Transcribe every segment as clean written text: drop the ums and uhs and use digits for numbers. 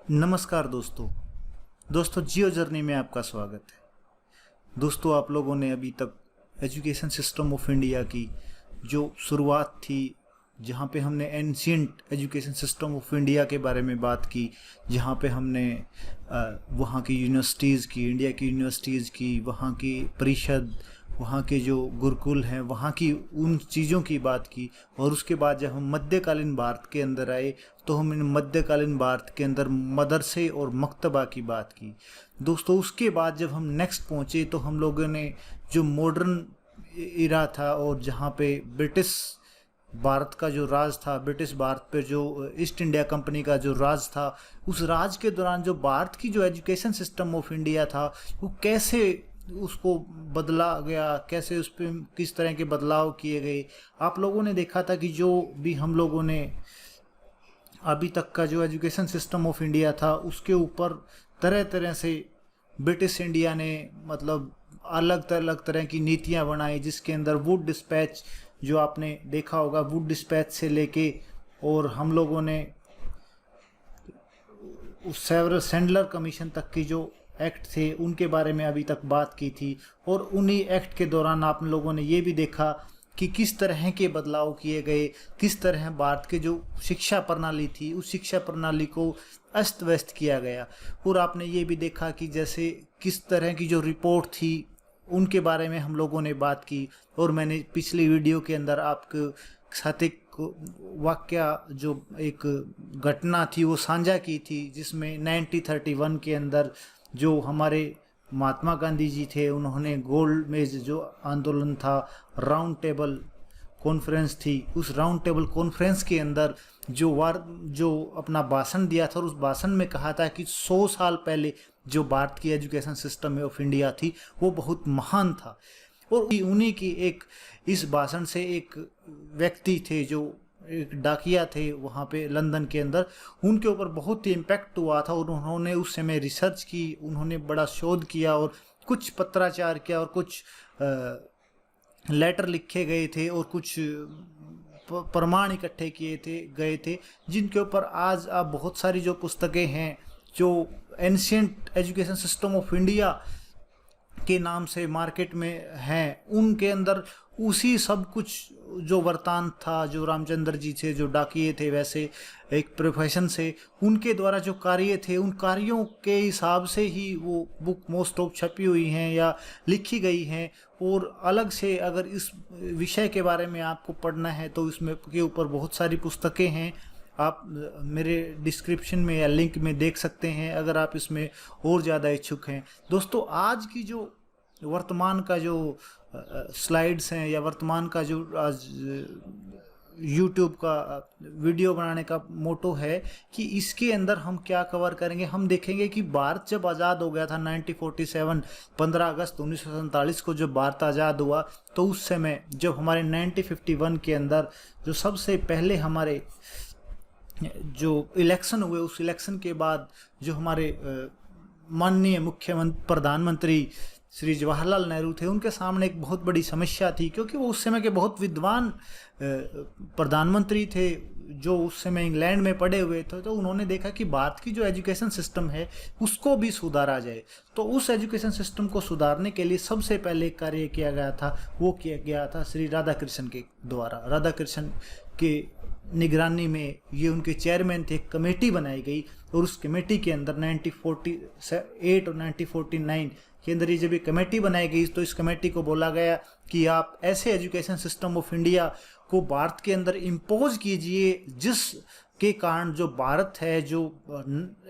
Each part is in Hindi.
नमस्कार दोस्तों जियो जर्नी में आपका स्वागत है। दोस्तों, आप लोगों ने अभी तक एजुकेशन सिस्टम ऑफ इंडिया की जो शुरुआत थी, जहाँ पे हमने ancient education system of India के बारे में बात की, जहाँ पे हमने वहाँ की यूनिवर्सिटीज़ की, इंडिया की यूनिवर्सिटीज़ की, वहाँ की परिषद, वहाँ के जो गुरुकुल हैं, वहाँ की उन चीज़ों की बात की। और उसके बाद जब हम मध्यकालीन भारत के अंदर आए तो हमने मध्यकालीन भारत के अंदर मदरसे और मकतबा की बात की। दोस्तों, उसके बाद जब हम नेक्स्ट पहुँचे तो हम लोगों ने जो मॉडर्न इरा था और जहाँ पे ब्रिटिश भारत का जो राज था, ब्रिटिश भारत पे जो ईस्ट इंडिया कंपनी का जो राज था, उस राज के दौरान जो भारत की जो एजुकेशन सिस्टम ऑफ इंडिया था वो कैसे उसको बदला गया, कैसे उस पर किस तरह के बदलाव किए गए। आप लोगों ने देखा था कि जो भी हम लोगों ने अभी तक का जो एजुकेशन सिस्टम ऑफ इंडिया था उसके ऊपर तरह तरह से ब्रिटिश इंडिया ने मतलब अलग अलग तरह की नीतियां बनाई, जिसके अंदर वुड डिस्पैच जो आपने देखा होगा, वुड डिस्पैच से लेके और हम लोगों ने उस सेवरल सैंडलर कमीशन तक की जो एक्ट थे उनके बारे में अभी तक बात की थी। और उन्हीं एक्ट के दौरान आप लोगों ने ये भी देखा कि किस तरह के बदलाव किए गए, किस तरह भारत के जो शिक्षा प्रणाली थी उस शिक्षा प्रणाली को अस्त व्यस्त किया गया। और आपने ये भी देखा कि जैसे किस तरह की जो रिपोर्ट थी उनके बारे में हम लोगों ने बात की। और मैंने पिछली वीडियो के अंदर आपके साथ एक वाक्य, जो एक घटना थी वो साझा की थी, जिसमें 1931 के अंदर जो हमारे महात्मा गांधी जी थे, उन्होंने गोल्ड मेज जो आंदोलन था, राउंड टेबल कॉन्फ्रेंस थी, उस राउंड टेबल कॉन्फ्रेंस के अंदर जो अपना भाषण दिया था और उस भाषण में कहा था कि 100 साल पहले जो भारत की एजुकेशन सिस्टम ऑफ इंडिया थी वो बहुत महान था। और उन्हीं की एक इस भाषण से एक व्यक्ति थे जो एक डाकिया थे वहाँ पे लंदन के अंदर, उनके ऊपर बहुत ही इम्पैक्ट हुआ था और उन्होंने उस समय रिसर्च की, उन्होंने बड़ा शोध किया और कुछ पत्राचार किया और कुछ लेटर लिखे गए थे और कुछ प्रमाण इकट्ठे गए थे, जिनके ऊपर आज आप बहुत सारी जो पुस्तकें हैं जो ancient education system of India के नाम से मार्केट में हैं, उनके अंदर उसी सब कुछ जो वरतान था, जो रामचंद्र जी थे जो डाकिए थे, वैसे एक प्रोफेशन से उनके द्वारा जो कार्य थे उन कार्यों के हिसाब से ही वो बुक मोस्ट ऑफ छपी हुई हैं या लिखी गई हैं। और अलग से अगर इस विषय के बारे में आपको पढ़ना है तो इसमें के ऊपर बहुत सारी पुस्तकें हैं, आप मेरे डिस्क्रिप्शन में या लिंक में देख सकते हैं अगर आप इसमें और ज़्यादा इच्छुक हैं। दोस्तों, आज की जो वर्तमान का जो स्लाइड्स हैं या वर्तमान का जो आज यूट्यूब का वीडियो बनाने का मोटो है कि इसके अंदर हम क्या कवर करेंगे। हम देखेंगे कि भारत जब आज़ाद हो गया था 1947, 15 अगस्त 1947 को जब भारत आज़ाद हुआ, तो उस समय जब हमारे 1951 के अंदर जो सबसे पहले हमारे जो इलेक्शन हुए, उस इलेक्शन के बाद जो हमारे माननीय प्रधानमंत्री श्री जवाहरलाल नेहरू थे, उनके सामने एक बहुत बड़ी समस्या थी, क्योंकि वो उस समय के बहुत विद्वान प्रधानमंत्री थे जो उस समय इंग्लैंड में पढ़े हुए थे। तो उन्होंने देखा कि भारत की जो एजुकेशन सिस्टम है उसको भी सुधारा जाए। तो उस एजुकेशन सिस्टम को सुधारने के लिए सबसे पहले कार्य किया गया था, वो किया गया था श्री राधाकृष्णन के द्वारा। राधाकृष्णन के निगरानी में ये उनके चेयरमैन थे, एक कमेटी बनाई गई और उस कमेटी के अंदर 1948 और 1949 के अंदर ये जब ये कमेटी बनाई गई तो इस कमेटी को बोला गया कि आप ऐसे एजुकेशन सिस्टम ऑफ इंडिया को भारत के अंदर इम्पोज कीजिए जिस के कारण जो भारत है, जो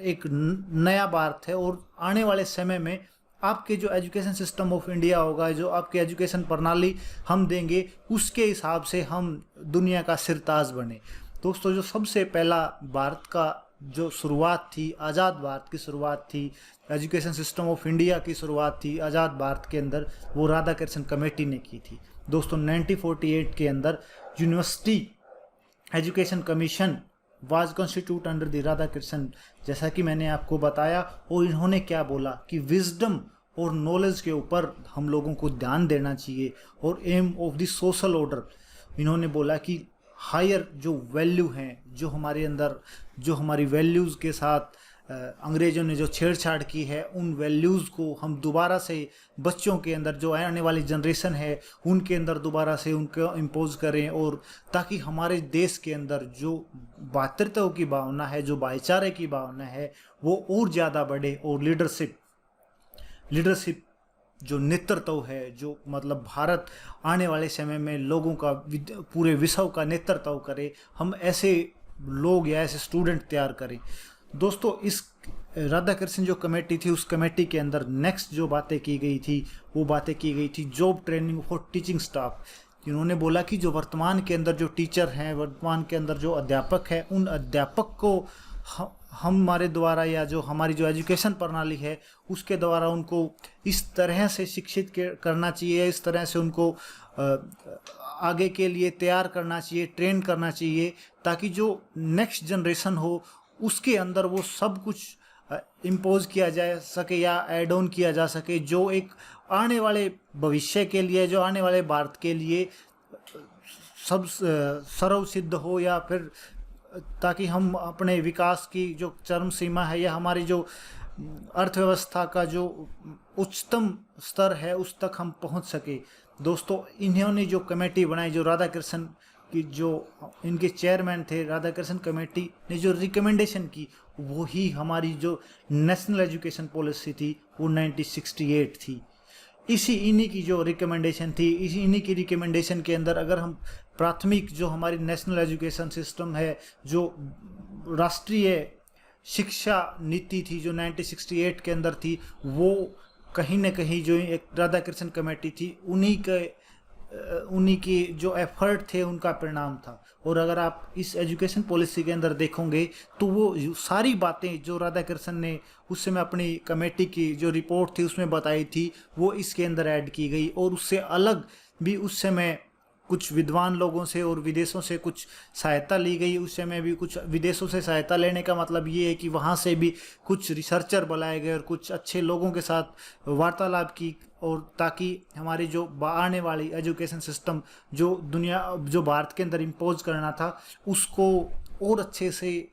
एक नया भारत है, और आने वाले समय में आपके जो एजुकेशन सिस्टम ऑफ इंडिया होगा, जो आपके एजुकेशन प्रणाली हम देंगे, उसके हिसाब से हम दुनिया का सिरताज बने। दोस्तों, जो सबसे पहला भारत का जो शुरुआत थी, आज़ाद भारत की शुरुआत थी, एजुकेशन सिस्टम ऑफ इंडिया की शुरुआत थी आज़ाद भारत के अंदर, वो राधाकृष्णन कमेटी ने की थी। दोस्तों, 1948 के अंदर university education commission was constitute under the Radhakrishnan, जैसा कि मैंने आपको बताया। और इन्होंने क्या बोला कि विजडम और नॉलेज के ऊपर हम लोगों को ध्यान देना चाहिए, और aim of the social order, इन्होंने बोला कि हायर जो वैल्यू हैं, जो हमारे अंदर जो हमारी वैल्यूज़ के साथ अंग्रेज़ों ने जो छेड़छाड़ की है, उन वैल्यूज़ को हम दोबारा से बच्चों के अंदर, जो आने वाली जनरेशन है उनके अंदर दोबारा से उनको इम्पोज करें, और ताकि हमारे देश के अंदर जो भातृत्व की भावना है, जो भाईचारे की भावना है, वो और ज़्यादा बढ़े, और लीडरशिप जो नेतृत्व है, जो मतलब भारत आने वाले समय में लोगों का पूरे विश्व का नेतृत्व करे, हम ऐसे लोग या ऐसे स्टूडेंट तैयार करें। दोस्तों, इस राधाकृष्ण जो कमेटी थी, उस कमेटी के अंदर नेक्स्ट जो बातें की गई थी, वो बातें की गई थी job training for teaching staff. इन्होंने बोला कि जो वर्तमान के अंदर जो टीचर हैं, वर्तमान के अंदर जो अध्यापक हैं, उन अध्यापक को हमारे द्वारा, या जो हमारी जो एजुकेशन प्रणाली है उसके द्वारा उनको इस तरह से शिक्षित करना चाहिए, इस तरह से उनको आगे के लिए तैयार करना चाहिए, ट्रेन करना चाहिए, ताकि जो नेक्स्ट जनरेशन हो उसके अंदर वो सब कुछ इम्पोज किया जा सके या ऐड ऑन किया जा सके, जो एक आने वाले भविष्य के लिए, जो आने वाले भारत के लिए सब सर्व सिद्ध हो, या फिर ताकि हम अपने विकास की जो चरम सीमा है, या हमारी जो अर्थव्यवस्था का जो उच्चतम स्तर है उस तक हम पहुंच सके। दोस्तों, इन्होंने जो कमेटी बनाई, जो राधाकृष्ण की जो इनके चेयरमैन थे, राधाकृष्ण कमेटी ने जो रिकमेंडेशन की, वही हमारी जो नेशनल एजुकेशन पॉलिसी थी वो 1968 थी। इन्हीं की जो रिकमेंडेशन थी, इन्हीं की रिकमेंडेशन के अंदर अगर हम प्राथमिक जो हमारी नेशनल एजुकेशन सिस्टम है, जो राष्ट्रीय शिक्षा नीति थी जो 1968 के अंदर थी, वो कहीं ना कहीं जो एक राधाकृष्ण कमेटी थी उन्हीं की जो एफर्ट थे उनका परिणाम था। और अगर आप इस एजुकेशन पॉलिसी के अंदर देखोगे तो वो सारी बातें जो राधाकृष्ण ने उस समय अपनी कमेटी की जो रिपोर्ट थी उसमें बताई थी, वो इसके अंदर ऐड की गई। और उससे अलग भी उस समय कुछ विद्वान लोगों से और विदेशों से कुछ सहायता ली गई। उस समय भी कुछ विदेशों से सहायता लेने का मतलब ये है कि वहाँ से भी कुछ रिसर्चर बुलाए गए और कुछ अच्छे लोगों के साथ वार्तालाप की, और ताकि हमारी जो आने वाली एजुकेशन सिस्टम जो भारत के अंदर इम्पोज करना था उसको और अच्छे से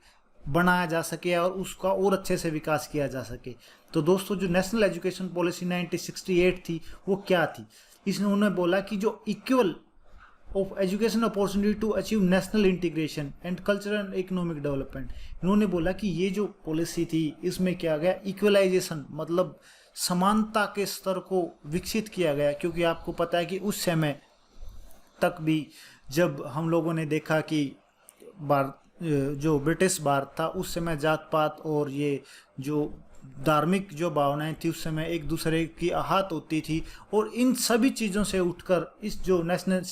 बनाया जा सके और उसका और अच्छे से विकास किया जा सके। तो दोस्तों, जो नेशनल एजुकेशन पॉलिसी 1968 थी वो क्या थी? इन्होंने बोला कि जो equal of education opportunity to achieve national integration and cultural and economic development. इन्होंने बोला कि ये जो पॉलिसी थी इसमें क्या गया, इक्वलाइजेशन मतलब समानता के स्तर को विकसित किया गया। क्योंकि आपको पता है कि उस समय तक भी जब हम लोगों ने देखा कि जो ब्रिटिश भारत था उस समय जात पात और ये जो धार्मिक जो भावनाएं थी उस समय एक दूसरे की आहत होती थी। और इन सभी चीज़ों से उठकर इस जो नेशनल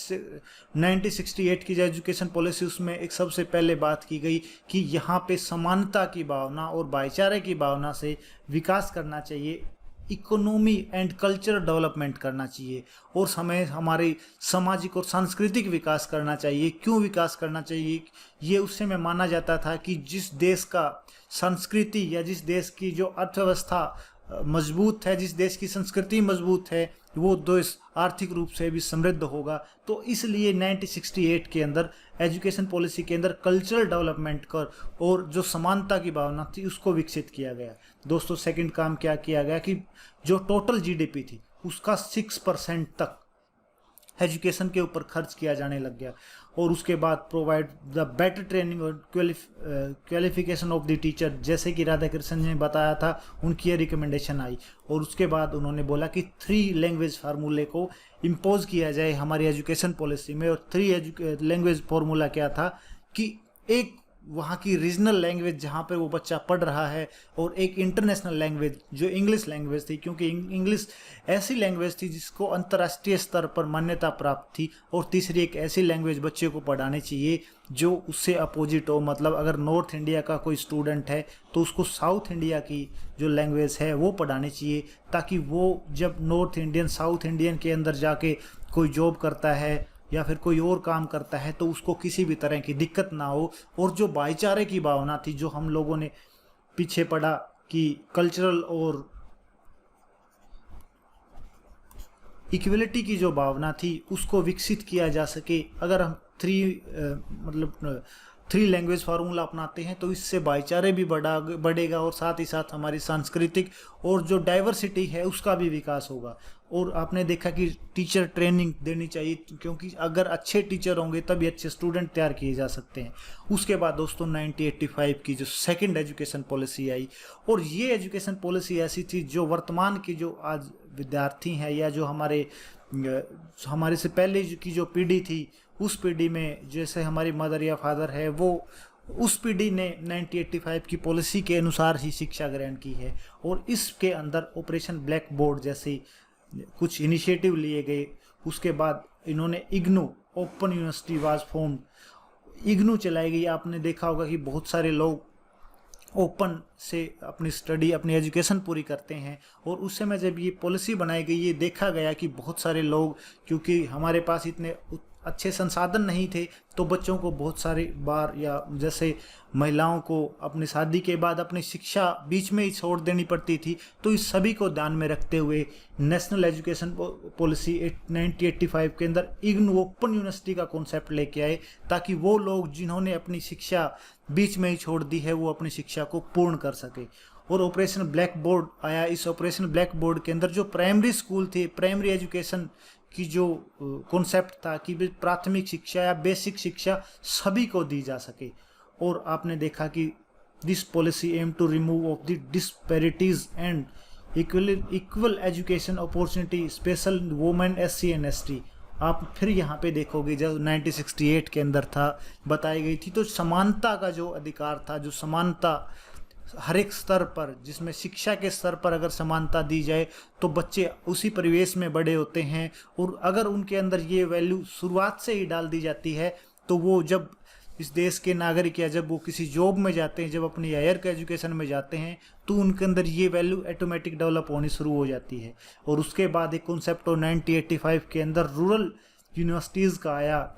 1968 की जो एजुकेशन पॉलिसी उसमें एक सबसे पहले बात की गई कि यहाँ पे समानता की भावना और भाईचारे की भावना से विकास करना चाहिए, इकोनॉमी एंड कल्चरल डेवलपमेंट करना चाहिए, और हमारे सामाजिक और सांस्कृतिक विकास करना चाहिए। क्यों विकास करना चाहिए? ये उस समय माना जाता था कि जिस देश का संस्कृति या जिस देश की जो अर्थव्यवस्था मजबूत है, जिस देश की संस्कृति मजबूत है, वो देश आर्थिक रूप से भी समृद्ध होगा। तो इसलिए 1968 के अंदर एजुकेशन पॉलिसी के अंदर कल्चरल डेवलपमेंट कर और जो समानता की भावना थी उसको विकसित किया गया। दोस्तों, सेकंड काम क्या किया गया कि जो टोटल जीडीपी थी उसका 6% तक एजुकेशन के ऊपर खर्च किया जाने लग गया। और उसके बाद प्रोवाइड द बेटर ट्रेनिंग और क्वालिफिकेशन ऑफ द टीचर, जैसे कि राधाकृष्ण ने बताया था, उनकी ये रिकमेंडेशन आई। और उसके बाद उन्होंने बोला कि 3 लैंग्वेज फार्मूले को इम्पोज किया जाए हमारी एजुकेशन पॉलिसी में। और 3 लैंग्वेज फार्मूला क्या था कि एक वहाँ की रीजनल लैंग्वेज जहाँ पे वो बच्चा पढ़ रहा है, और एक इंटरनेशनल लैंग्वेज जो इंग्लिश लैंग्वेज थी, क्योंकि इंग्लिश ऐसी लैंग्वेज थी जिसको अंतर्राष्ट्रीय स्तर पर मान्यता प्राप्त थी। और तीसरी एक ऐसी लैंग्वेज बच्चे को पढ़ानी चाहिए जो उससे अपोजिट हो। मतलब अगर नॉर्थ इंडिया का कोई स्टूडेंट है तो उसको साउथ इंडिया की जो लैंग्वेज है वो पढ़ानी चाहिए, ताकि वो जब नॉर्थ इंडियन साउथ इंडियन के अंदर जाके कोई जॉब करता है या फिर कोई और काम करता है तो उसको किसी भी तरह की दिक्कत ना हो। और जो भाईचारे की भावना थी, जो हम लोगों ने पीछे पढ़ा कि कल्चरल और इक्वलिटी की जो भावना थी उसको विकसित किया जा सके। अगर हम 3 लैंग्वेज फार्मूला अपनाते हैं, तो इससे भाईचारे भी बढ़ेगा और साथ ही साथ हमारी सांस्कृतिक और जो डाइवर्सिटी है उसका भी विकास होगा। और आपने देखा कि टीचर ट्रेनिंग देनी चाहिए, क्योंकि अगर अच्छे टीचर होंगे तभी अच्छे स्टूडेंट तैयार किए जा सकते हैं। उसके बाद दोस्तों 1985 की जो सेकंड एजुकेशन पॉलिसी आई, और ये एजुकेशन पॉलिसी ऐसी थी जो वर्तमान की जो आज विद्यार्थी हैं या जो हमारे से पहले की जो पीढ़ी थी, उस पीढ़ी में जैसे हमारी मदर या फादर है, वो उस पीढ़ी ने 1985 की पॉलिसी के अनुसार ही शिक्षा ग्रहण की है। और इसके अंदर ऑपरेशन ब्लैक बोर्ड जैसी कुछ इनिशिएटिव लिए गए। उसके बाद इन्होंने IGNOU, open university was formed, IGNOU चलाई गई। आपने देखा होगा कि बहुत सारे लोग ओपन से अपनी स्टडी, अपनी एजुकेशन पूरी करते हैं। और उस समय जब ये पॉलिसी बनाई गई, ये देखा गया कि बहुत सारे लोग, क्योंकि हमारे पास इतने अच्छे संसाधन नहीं थे, तो बच्चों को बहुत सारी बार, या जैसे महिलाओं को अपनी शादी के बाद अपनी शिक्षा बीच में ही छोड़ देनी पड़ती थी। तो इस सभी को ध्यान में रखते हुए नेशनल एजुकेशन पॉलिसी 1985 के अंदर इग्नू, ओपन यूनिवर्सिटी का कॉन्सेप्ट लेके आए, ताकि वो लोग जिन्होंने अपनी शिक्षा बीच में ही छोड़ दी है वो अपनी शिक्षा को पूर्ण कर सके। और ऑपरेशन ब्लैक बोर्ड आया। इस ऑपरेशन ब्लैक बोर्ड के अंदर जो प्राइमरी स्कूल थे, प्राइमरी एजुकेशन की जो कॉन्सेप्ट था कि प्राथमिक शिक्षा या बेसिक शिक्षा सभी को दी जा सके। और आपने देखा कि this policy aim to remove of the disparities and equal education opportunity special women, SC and ST। आप फिर यहाँ पे देखोगे जब 1968 के अंदर था बताई गई थी, तो समानता का जो अधिकार था, जो समानता हर एक स्तर पर, जिसमें शिक्षा के स्तर पर अगर समानता दी जाए तो बच्चे उसी परिवेश में बड़े होते हैं। और अगर उनके अंदर ये वैल्यू शुरुआत से ही डाल दी जाती है, तो वो जब इस देश के नागरिक या जब वो किसी जॉब में जाते हैं, जब अपनी हायर एजुकेशन में जाते हैं, तो उनके अंदर ये वैल्यू ऑटोमेटिक डेवलप होनी शुरू हो जाती है। और उसके बाद एक कॉन्सेप्ट 1985 के अंदर रूरल यूनिवर्सिटीज़ का आया।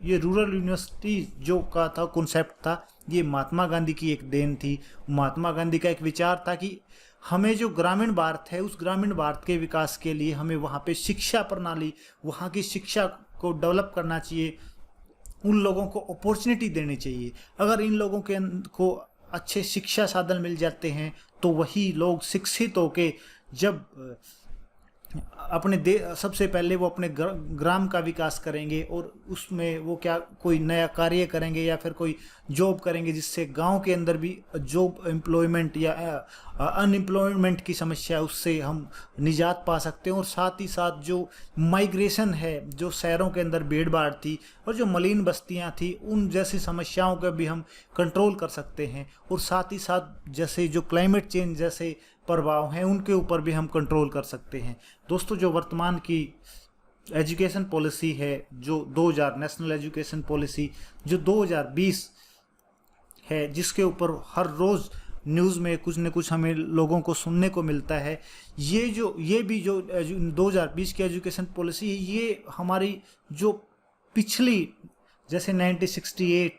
ये रूरल यूनिवर्सिटी जो का था कॉन्सेप्ट था, ये महात्मा गांधी की एक देन थी। महात्मा गांधी का एक विचार था कि हमें जो ग्रामीण भारत है, उस ग्रामीण भारत के विकास के लिए हमें वहाँ पे शिक्षा प्रणाली, वहाँ की शिक्षा को डेवलप करना चाहिए, उन लोगों को अपॉर्चुनिटी देनी चाहिए। अगर इन लोगों को अच्छे शिक्षा साधन मिल जाते हैं, तो वही लोग शिक्षित होके जब अपने सबसे पहले वो अपने ग्राम का विकास करेंगे, और उसमें वो क्या कोई नया कार्य करेंगे या फिर कोई जॉब करेंगे, जिससे गांव के अंदर भी जॉब एम्प्लॉयमेंट या अनएम्प्लॉयमेंट की समस्या है, उससे हम निजात पा सकते हैं। और साथ ही साथ जो माइग्रेशन है, जो शहरों के अंदर भीड़ भाड़ थी और जो मलिन बस्तियां थी, उन जैसी समस्याओं का भी हम कंट्रोल कर सकते हैं। और साथ ही साथ जैसे जो क्लाइमेट चेंज जैसे प्रभाव हैं, उनके ऊपर भी हम कंट्रोल कर सकते हैं। दोस्तों, जो वर्तमान की एजुकेशन पॉलिसी है, जो 2000 नेशनल एजुकेशन पॉलिसी जो 2020 है, जिसके ऊपर हर रोज़ न्यूज़ में कुछ न कुछ हमें लोगों को सुनने को मिलता है, ये भी जो 2020 की एजुकेशन पॉलिसी है, ये हमारी जो पिछली जैसे 1968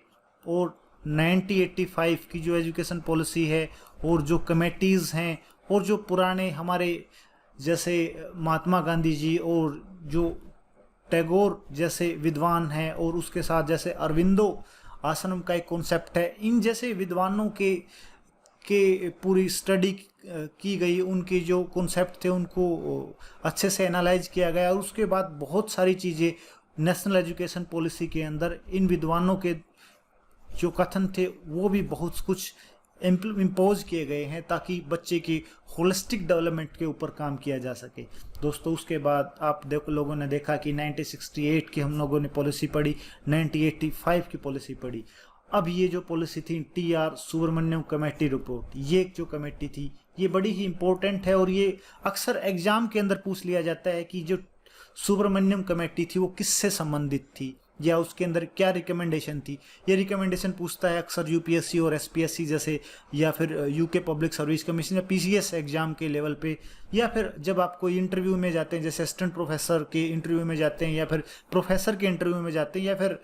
और 1985 की जो एजुकेशन पॉलिसी है, और जो कमेटीज़ हैं, और जो पुराने हमारे जैसे महात्मा गांधी जी और जो टैगोर जैसे विद्वान हैं, और उसके साथ जैसे अरविंदो आश्रम का एक कॉन्सेप्ट है, इन जैसे विद्वानों के पूरी स्टडी की गई, उनके जो कॉन्सेप्ट थे उनको अच्छे से एनालाइज किया गया। और उसके बाद बहुत सारी चीज़ें नेशनल एजुकेशन पॉलिसी के अंदर इन विद्वानों के जो कथन थे वो भी बहुत कुछ इम्पोज किए गए हैं, ताकि बच्चे की होलिस्टिक डेवलपमेंट के ऊपर काम किया जा सके। दोस्तों, उसके बाद आप लोगों ने देखा कि 1968 की हम लोगों ने पॉलिसी पढ़ी, 1985 की पॉलिसी पढ़ी। अब ये जो पॉलिसी थी TR सुब्रमण्यम कमेटी रिपोर्ट, ये जो कमेटी थी ये बड़ी ही इम्पोर्टेंट है, और ये अक्सर एग्जाम के अंदर पूछ लिया जाता है कि जो सुब्रमण्यम कमेटी थी वो किससे संबंधित थी, या उसके अंदर क्या रिकमेंडेशन थी। ये रिकमेंडेशन पूछता है अक्सर UPSC और SPSC जैसे, या फिर UK पब्लिक सर्विस कमीशन या PCS एग्जाम के लेवल पे, या फिर जब आप कोई इंटरव्यू में जाते हैं, जैसे असिस्टेंट प्रोफेसर के इंटरव्यू में जाते हैं, या फिर प्रोफेसर के इंटरव्यू में जाते हैं, या फिर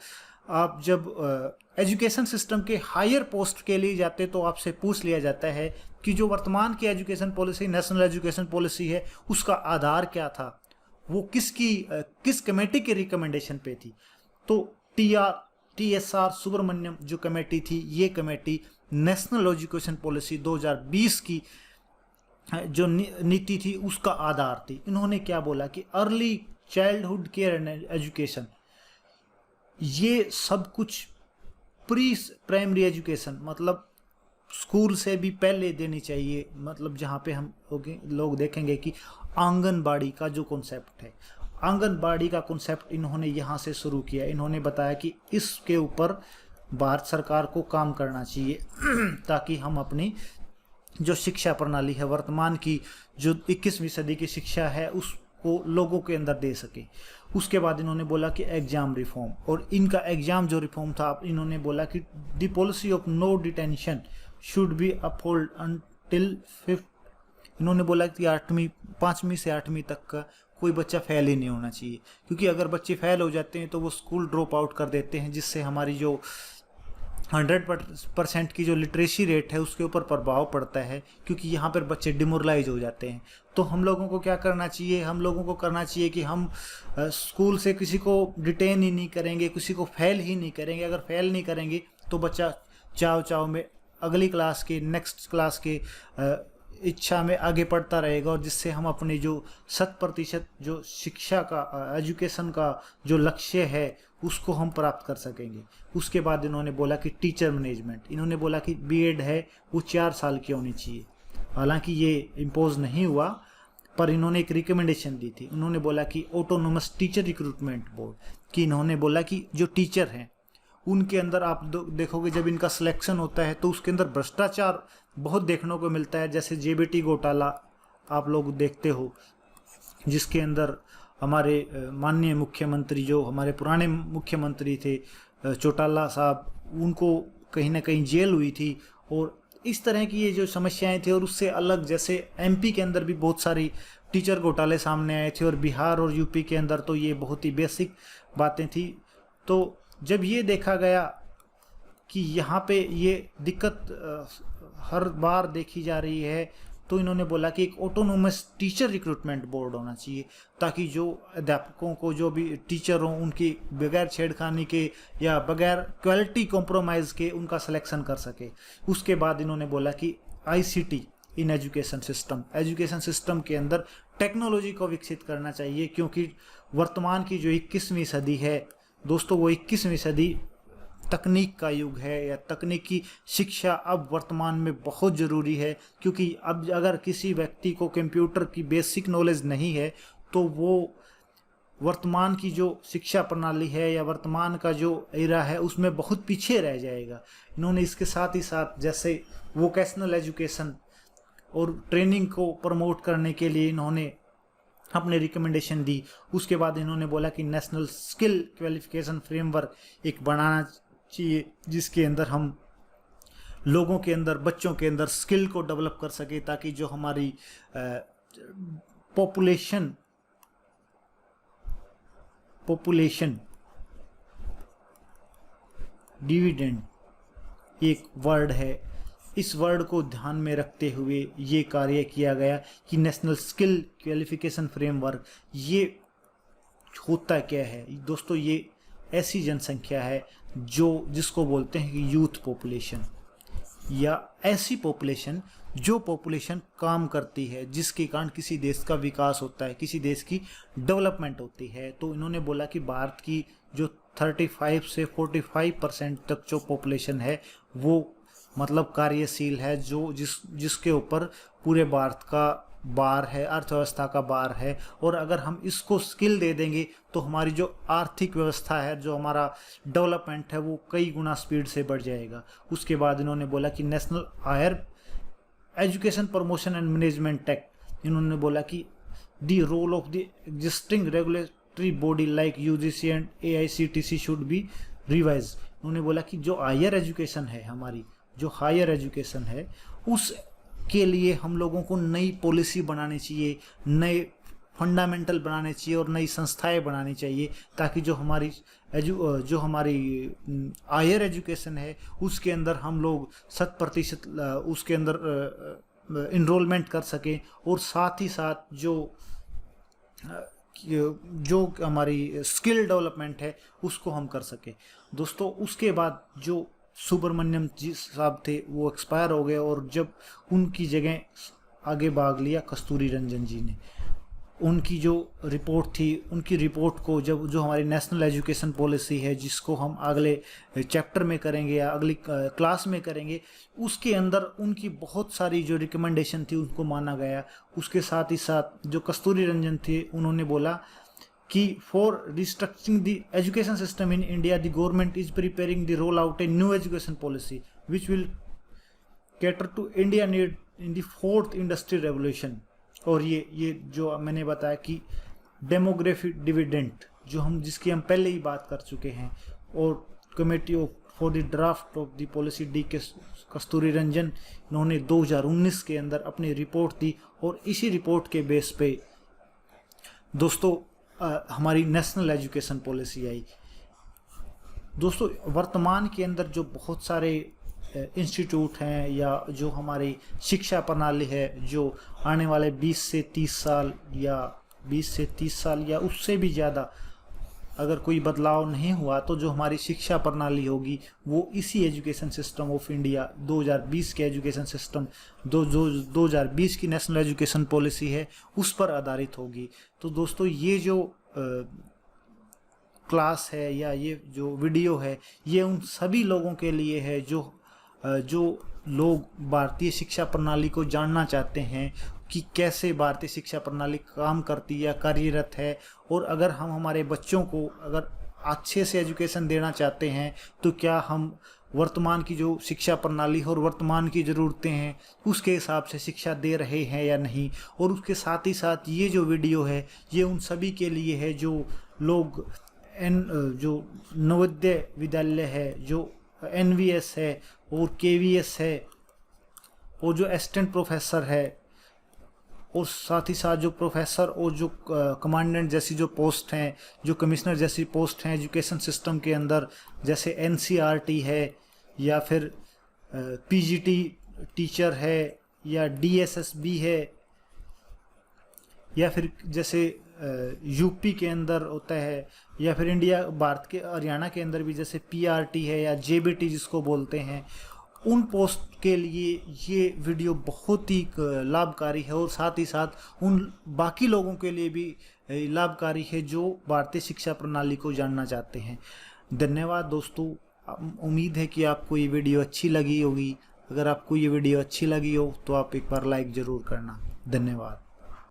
आप जब एजुकेशन सिस्टम के हायर पोस्ट के लिए जाते हैं, तो आपसे पूछ लिया जाता है कि जो वर्तमान की education policy, national education policy है, उसका आधार क्या था, वो किस कमेटी के रिकमेंडेशन पे थी। तो TR TSR सुब्रमण्यम जो कमेटी थी, ये कमेटी नेशनल एजुकेशन पॉलिसी 2020 की जो नीति थी उसका आधार थी। इन्होंने क्या बोला कि early childhood care and education, ये सब कुछ प्री प्राइमरी एजुकेशन मतलब स्कूल से भी पहले देनी चाहिए। मतलब जहाँ पे हम लोग देखेंगे कि आंगनबाड़ी का जो कॉन्सेप्ट है, आंगनबाड़ी का कॉन्सेप्ट इन्होंने यहाँ से शुरू किया। इन्होंने बताया कि इसके ऊपर भारत सरकार को काम करना चाहिए ताकि हम अपनी जो शिक्षा प्रणाली है, वर्तमान की जो 21वीं सदी की शिक्षा है, उसको लोगों के अंदर दे सके। उसके बाद इन्होंने बोला कि एग्जाम रिफॉर्म, और इनका एग्जाम जो रिफॉर्म था, इन्होंने बोला कि the policy of no detention should be uphold until 5th। इन्होंने बोला कि 5वीं से 8वीं तक का कोई बच्चा फेल ही नहीं होना चाहिए, क्योंकि अगर बच्चे फेल हो जाते हैं तो वो स्कूल ड्रॉप आउट कर देते हैं, जिससे हमारी जो 100% की जो लिटरेसी रेट है उसके ऊपर प्रभाव पड़ता है, क्योंकि यहाँ पर बच्चे डिमोरलाइज हो जाते हैं। तो हम लोगों को क्या करना चाहिए? हम लोगों को करना चाहिए कि हम स्कूल से किसी को डिटेन ही नहीं करेंगे, किसी को फेल ही नहीं करेंगे। अगर फेल नहीं करेंगे तो बच्चा चाव चाव में अगली क्लास के, नेक्स्ट क्लास के इच्छा में आगे पढ़ता रहेगा, और जिससे हम अपने जो 100% जो शिक्षा का, एजुकेशन का जो लक्ष्य है उसको हम प्राप्त कर सकेंगे। उसके बाद इन्होंने बोला कि टीचर मैनेजमेंट, इन्होंने बोला कि बीएड है वो 4 साल की होनी चाहिए। हालांकि ये इम्पोज नहीं हुआ, पर इन्होंने एक रिकमेंडेशन दी थी। उन्होंने बोला कि ऑटोनोमस टीचर रिक्रूटमेंट बोर्ड, कि इन्होंने बोला कि जो टीचर हैं उनके अंदर आप देखोगे जब इनका सिलेक्शन होता है तो उसके अंदर भ्रष्टाचार बहुत देखने को मिलता है। जैसे जेबीटी घोटाला आप लोग देखते हो, जिसके अंदर हमारे माननीय मुख्यमंत्री, जो हमारे पुराने मुख्यमंत्री थे चौटाला साहब, उनको कहीं ना कहीं जेल हुई थी। और इस तरह की ये जो समस्याएं थी, और उससे अलग जैसे एमपी के अंदर भी बहुत सारी टीचर घोटाले सामने आए थे, और बिहार और यूपी के अंदर तो ये बहुत ही बेसिक बातें थी। तो जब ये देखा गया कि यहाँ पे ये दिक्कत हर बार देखी जा रही है, तो इन्होंने बोला कि एक ऑटोनोमस टीचर रिक्रूटमेंट बोर्ड होना चाहिए, ताकि जो अध्यापकों को, जो भी टीचर हों, उनकी बगैर छेड़खानी के या बगैर क्वालिटी कॉम्प्रोमाइज़ के उनका सिलेक्शन कर सके। उसके बाद इन्होंने बोला कि आईसीटी इन एजुकेशन सिस्टम के अंदर टेक्नोलॉजी को विकसित करना चाहिए, क्योंकि वर्तमान की जो 21वीं सदी है दोस्तों, वो 21वीं सदी तकनीक का युग है, या तकनीकी शिक्षा अब वर्तमान में बहुत ज़रूरी है। क्योंकि अब अगर किसी व्यक्ति को कंप्यूटर की बेसिक नॉलेज नहीं है तो वो वर्तमान की जो शिक्षा प्रणाली है या वर्तमान का जो एरा है उसमें बहुत पीछे रह जाएगा। इन्होंने इसके साथ ही साथ जैसे वोकेशनल एजुकेशन और ट्रेनिंग को प्रमोट करने के लिए इन्होंने अपने रिकमेंडेशन दी। उसके बाद इन्होंने बोला कि नेशनल स्किल क्वालिफिकेशन फ्रेमवर्क एक बनाना चाहिए, जिसके अंदर हम लोगों के अंदर, बच्चों के अंदर स्किल को डेवलप कर सके, ताकि जो हमारी पॉपुलेशन डिविडेंड एक वर्ड है, इस वर्ड को ध्यान में रखते हुए ये कार्य किया गया कि नेशनल स्किल क्वालिफिकेशन फ्रेमवर्क ये होता क्या है दोस्तों? ये ऐसी जनसंख्या है जिसको बोलते हैं कि यूथ पॉपुलेशन, या ऐसी पॉपुलेशन जो पॉपुलेशन काम करती है, जिसके कारण किसी देश का विकास होता है, किसी देश की डेवलपमेंट होती है। तो इन्होंने बोला कि भारत की जो 35 से 45% तक जो पॉपुलेशन है वो मतलब कार्यशील है, जिसके ऊपर पूरे भारत का बार है, अर्थव्यवस्था का बार है। और अगर हम इसको स्किल दे देंगे तो हमारी जो आर्थिक व्यवस्था है, जो हमारा डेवलपमेंट है, वो कई गुना स्पीड से बढ़ जाएगा। उसके बाद इन्होंने बोला कि national higher education promotion and management act, इन्होंने बोला कि the role of the existing regulatory body like UGC and AICTE should be revise. उन्होंने बोला कि जो हायर एजुकेशन है, हमारी जो हायर एजुकेशन है, उसके लिए हम लोगों को नई पॉलिसी बनानी चाहिए, नए फंडामेंटल बनाने चाहिए और नई संस्थाएं बनानी चाहिए, ताकि जो हमारी हायर एजुकेशन है उसके अंदर हम लोग 100% उसके अंदर इनरोलमेंट कर सकें। और साथ ही साथ जो जो हमारी स्किल डेवलपमेंट है उसको हम कर सके। दोस्तों उसके बाद जो सुब्रमण्यम जी साहब थे वो एक्सपायर हो गए और जब उनकी जगह आगे भाग लिया कस्तूरी रंजन जी ने। उनकी जो रिपोर्ट थी, उनकी रिपोर्ट को जब जो हमारी नेशनल एजुकेशन पॉलिसी है जिसको हम अगले चैप्टर में करेंगे या अगली क्लास में करेंगे, उसके अंदर उनकी बहुत सारी जो रिकमेंडेशन थी उनको माना गया। उसके साथ ही साथ जो कस्तूरी रंजन थे उन्होंने बोला कि for restructuring the education system in India the government is preparing the roll out a new education policy which will cater to India need in the fourth industrial revolution. और ये जो मैंने बताया कि डेमोग्राफिक डिविडेंड जो हम जिसकी हम पहले ही बात कर चुके हैं, और committee for the draft of the policy D के कस्तूरी रंजन, इन्होंने 2019 के अंदर अपनी रिपोर्ट दी और इसी रिपोर्ट के बेस पे दोस्तों हमारी नेशनल एजुकेशन पॉलिसी आई। दोस्तों वर्तमान के अंदर जो बहुत सारे इंस्टीट्यूट हैं या जो हमारी शिक्षा प्रणाली है, जो आने वाले 20 से 30 साल या उससे भी ज़्यादा अगर कोई बदलाव नहीं हुआ तो जो हमारी शिक्षा प्रणाली होगी वो इसी एजुकेशन सिस्टम ऑफ इंडिया 2020 के एजुकेशन सिस्टम 2020 की नेशनल एजुकेशन पॉलिसी है उस पर आधारित होगी। तो दोस्तों ये जो क्लास है या ये जो वीडियो है ये उन सभी लोगों के लिए है जो लोग भारतीय शिक्षा प्रणाली को जानना चाहते हैं कि कैसे भारतीय शिक्षा प्रणाली काम करती है या कार्यरत है, और अगर हम हमारे बच्चों को अगर अच्छे से एजुकेशन देना चाहते हैं तो क्या हम वर्तमान की जो शिक्षा प्रणाली और वर्तमान की ज़रूरतें हैं उसके हिसाब से शिक्षा दे रहे हैं या नहीं। और उसके साथ ही साथ ये जो वीडियो है ये उन सभी के लिए है जो लोग जो नवोदय विद्यालय है, जो NVS है और KVS है, और जो असिस्टेंट प्रोफेसर है, और साथ ही साथ जो प्रोफेसर और जो कमांडेंट जैसी जो पोस्ट हैं, जो कमिश्नर जैसी पोस्ट हैं एजुकेशन सिस्टम के अंदर, जैसे NCERT है या फिर PGT टीचर है या DSSB है, या फिर जैसे यूपी के अंदर होता है, या फिर भारत के हरियाणा के अंदर भी जैसे PRT है या JBT जिसको बोलते हैं, उन पोस्ट के लिए ये वीडियो बहुत ही लाभकारी है और साथ ही साथ उन बाकी लोगों के लिए भी लाभकारी है जो भारतीय शिक्षा प्रणाली को जानना चाहते हैं। धन्यवाद दोस्तों, उम्मीद है कि आपको ये वीडियो अच्छी लगी होगी। अगर आपको ये वीडियो अच्छी लगी हो तो आप एक बार लाइक ज़रूर करना। धन्यवाद।